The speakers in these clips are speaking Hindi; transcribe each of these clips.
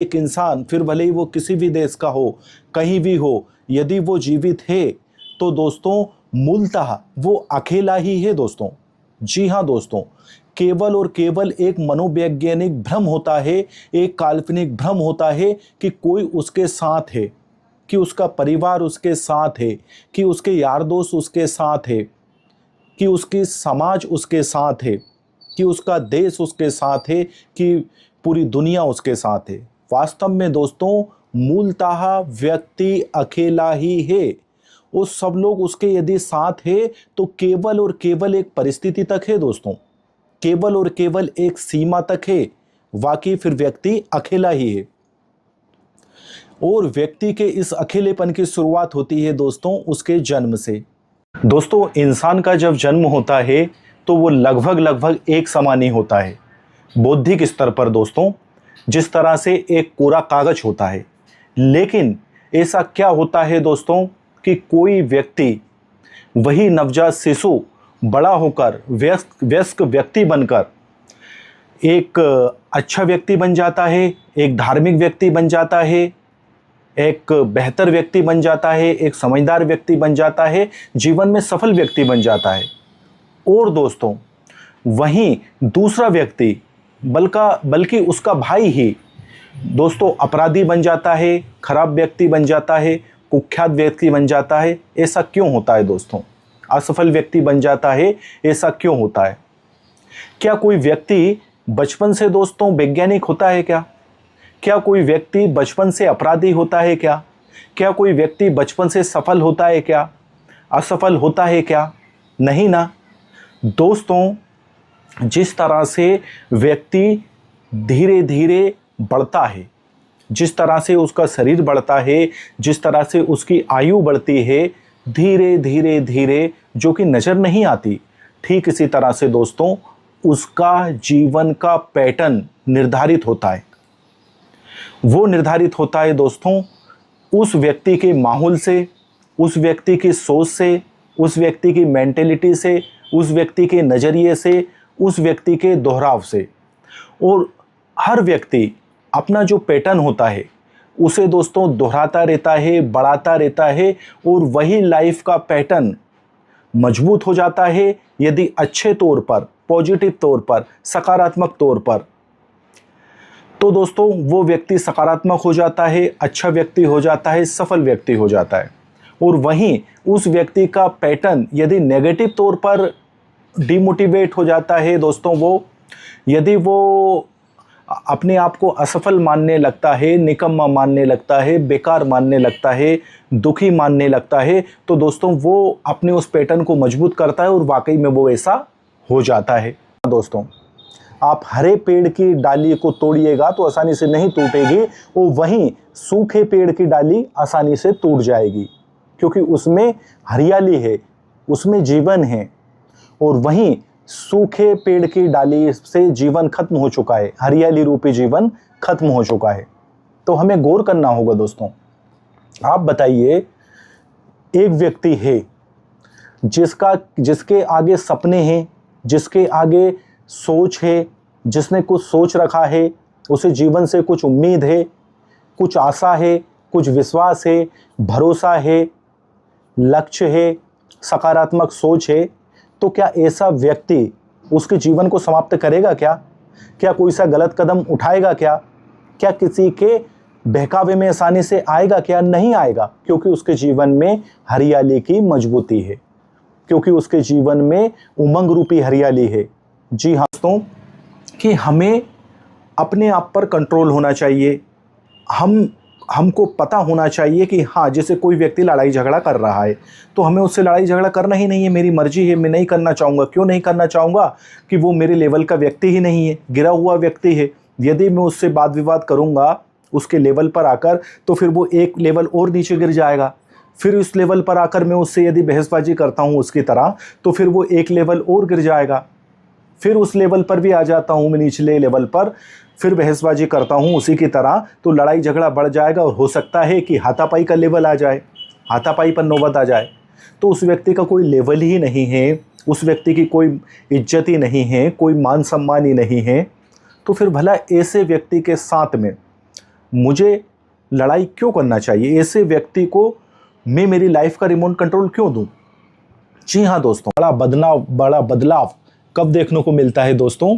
एक इंसान, फिर भले ही वो किसी भी देश का हो, कहीं भी हो, यदि वो जीवित है तो दोस्तों मूलतः वो अकेला ही है दोस्तों। जी हाँ दोस्तों, केवल और केवल एक मनोवैज्ञानिक भ्रम होता है, एक काल्पनिक भ्रम होता है कि कोई उसके साथ है, कि उसका परिवार उसके साथ है, कि उसके यार दोस्त उसके साथ है, कि उसकी समाज उसके साथ है, कि उसका देश उसके साथ है, कि पूरी दुनिया उसके साथ है। वास्तव में दोस्तों मूलतः व्यक्ति अकेला ही है। वो सब लोग उसके यदि साथ है तो केवल और केवल एक परिस्थिति तक है दोस्तों, केवल और केवल एक सीमा तक है। वाकई फिर व्यक्ति अकेला ही है। और व्यक्ति के इस अकेलेपन की शुरुआत होती है दोस्तों उसके जन्म से। दोस्तों इंसान का जब जन्म होता है तो वो लगभग एक समान ही होता है बौद्धिक स्तर पर दोस्तों, जिस तरह से एक कोरा कागज होता है। लेकिन ऐसा क्या होता है दोस्तों कि कोई व्यक्ति, वही नवजात शिशु बड़ा होकर वयस्क व्यक्ति बनकर एक अच्छा व्यक्ति बन जाता है, एक धार्मिक व्यक्ति बन जाता है, एक बेहतर व्यक्ति बन जाता है, एक समझदार व्यक्ति बन जाता है, जीवन में सफल व्यक्ति बन जाता है। और दोस्तों वहीं दूसरा व्यक्ति बल्कि उसका भाई ही दोस्तों अपराधी बन जाता है, खराब व्यक्ति बन जाता है, कुख्यात व्यक्ति बन जाता है। ऐसा क्यों होता है दोस्तों? असफल व्यक्ति बन जाता है, ऐसा क्यों होता है? क्या कोई व्यक्ति बचपन से दोस्तों वैज्ञानिक होता है क्या? क्या कोई व्यक्ति बचपन से अपराधी होता है क्या? क्या कोई व्यक्ति बचपन से सफल होता है क्या? असफल होता है क्या? नहीं ना दोस्तों। जिस तरह से व्यक्ति धीरे धीरे बढ़ता है, जिस तरह से उसका शरीर बढ़ता है, जिस तरह से उसकी आयु बढ़ती है धीरे धीरे धीरे, जो कि नज़र नहीं आती, ठीक इसी तरह से दोस्तों उसका जीवन का पैटर्न निर्धारित होता है। वो निर्धारित होता है दोस्तों उस व्यक्ति के माहौल से, उस व्यक्ति की सोच से, उस व्यक्ति की मेंटेलिटी से, उस व्यक्ति के नज़रिए से, उस व्यक्ति के दोहराव से। और हर व्यक्ति अपना जो पैटर्न होता है उसे दोस्तों दोहराता रहता है, बढ़ाता रहता है, और वही लाइफ का पैटर्न मजबूत हो जाता है यदि अच्छे तौर पर, पॉजिटिव तौर पर, सकारात्मक तौर पर। तो दोस्तों वो व्यक्ति सकारात्मक हो जाता है, अच्छा व्यक्ति हो जाता है, सफल व्यक्ति हो जाता है। और वहीं उस व्यक्ति का पैटर्न यदि नेगेटिव तौर पर डिमोटिवेट हो जाता है दोस्तों, यदि वो अपने आप को असफल मानने लगता है, निकम्मा मानने लगता है, बेकार मानने लगता है, दुखी मानने लगता है, तो दोस्तों वो अपने उस पैटर्न को मजबूत करता है और वाकई में वो ऐसा हो जाता है। दोस्तों आप हरे पेड़ की डाली को तोड़िएगा तो आसानी से नहीं टूटेगी, और वहीं सूखे पेड़ की डाली आसानी से टूट जाएगी, क्योंकि उसमें हरियाली है, उसमें जीवन है। और वहीं सूखे पेड़ की डाली से जीवन खत्म हो चुका है, हरियाली रूपी जीवन खत्म हो चुका है। तो हमें गौर करना होगा दोस्तों। आप बताइए, एक व्यक्ति है जिसके आगे सपने हैं, जिसके आगे सोच है, जिसने कुछ सोच रखा है, उसे जीवन से कुछ उम्मीद है, कुछ आशा है, कुछ विश्वास है, भरोसा है, लक्ष्य है, सकारात्मक सोच है। तो क्या ऐसा व्यक्ति उसके जीवन को समाप्त करेगा क्या? क्या कोई सा गलत कदम उठाएगा क्या? क्या किसी के बहकावे में आसानी से आएगा क्या? नहीं आएगा, क्योंकि उसके जीवन में हरियाली की मजबूती है, क्योंकि उसके जीवन में उमंग रूपी हरियाली है। जी हाँ दोस्तों, कि हमें अपने आप पर कंट्रोल होना चाहिए। हमको पता होना चाहिए कि हाँ, जैसे कोई व्यक्ति लड़ाई झगड़ा कर रहा है तो हमें उससे लड़ाई झगड़ा करना ही नहीं है, मेरी मर्जी है, मैं नहीं करना चाहूँगा। क्यों नहीं करना चाहूँगा? कि वो मेरे लेवल का व्यक्ति ही नहीं है, गिरा हुआ व्यक्ति है। यदि मैं उससे वाद विवाद करूँगा उसके लेवल पर आकर, तो फिर वो एक लेवल और नीचे गिर जाएगा। फिर उस लेवल पर आकर मैं उससे यदि बहसबाजी करता हूँ उसकी तरह, तो फिर वो एक लेवल और गिर जाएगा। फिर उस लेवल पर भी आ जाता हूँ मैं, निचले लेवल पर, फिर बहसबाजी करता हूँ उसी की तरह, तो लड़ाई झगड़ा बढ़ जाएगा और हो सकता है कि हाथापाई का लेवल आ जाए, हाथापाई पर नौबत आ जाए। तो उस व्यक्ति का कोई लेवल ही नहीं है, उस व्यक्ति की कोई इज्जत ही नहीं है, कोई मान सम्मान ही नहीं है। तो फिर भला ऐसे व्यक्ति के साथ में मुझे लड़ाई क्यों करना चाहिए, ऐसे व्यक्ति को मैं मेरी लाइफ का रिमोट कंट्रोल क्यों दूं। जी हाँ दोस्तों, बड़ा बदलाव कब देखने को मिलता है दोस्तों,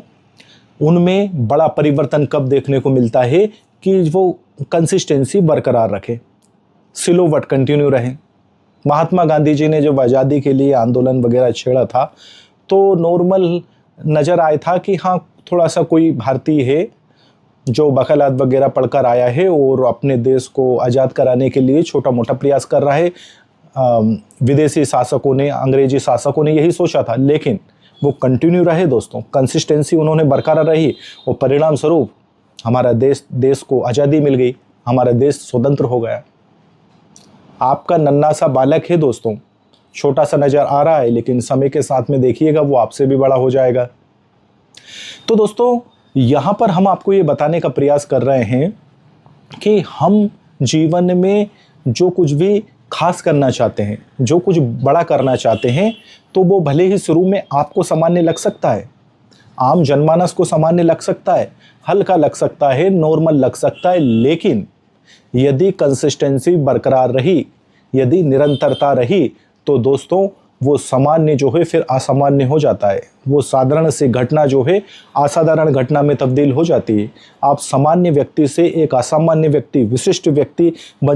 उनमें बड़ा परिवर्तन कब देखने को मिलता है कि वो कंसिस्टेंसी बरकरार रखे, सिलोवट कंटिन्यू रहे। महात्मा गांधी जी ने जब आज़ादी के लिए आंदोलन वगैरह छेड़ा था तो नॉर्मल नज़र आया था कि हाँ थोड़ा सा कोई भारतीय है जो वकालत वगैरह पढ़कर आया है और अपने देश को आज़ाद कराने के लिए छोटा मोटा प्रयास कर रहा है। विदेशी शासकों ने, अंग्रेजी शासकों ने यही सोचा था, लेकिन वो कंटिन्यू रहे दोस्तों, कंसिस्टेंसी उन्होंने बरकरार रही और परिणाम स्वरूप हमारा देश को आज़ादी मिल गई, हमारा देश स्वतंत्र हो गया। आपका नन्हा सा बालक है दोस्तों, छोटा सा नज़र आ रहा है, लेकिन समय के साथ में देखिएगा वो आपसे भी बड़ा हो जाएगा। तो दोस्तों यहाँ पर हम आपको ये बताने का प्रयास कर रहे हैं कि हम जीवन में जो कुछ भी खास करना चाहते हैं, जो कुछ बड़ा करना चाहते हैं, तो वो भले ही शुरू में आपको सामान्य लग सकता है, आम जनमानस को सामान्य लग सकता है, हल्का लग सकता है, नॉर्मल लग सकता है, लेकिन यदि कंसिस्टेंसी बरकरार रही, यदि निरंतरता रही, तो दोस्तों वो सामान्य जो है फिर असामान्य हो जाता है। वो साधारण सी घटना जो है असाधारण घटना में तब्दील हो जाती है। आप सामान्य व्यक्ति से एक असामान्य व्यक्ति, विशिष्ट व्यक्ति बन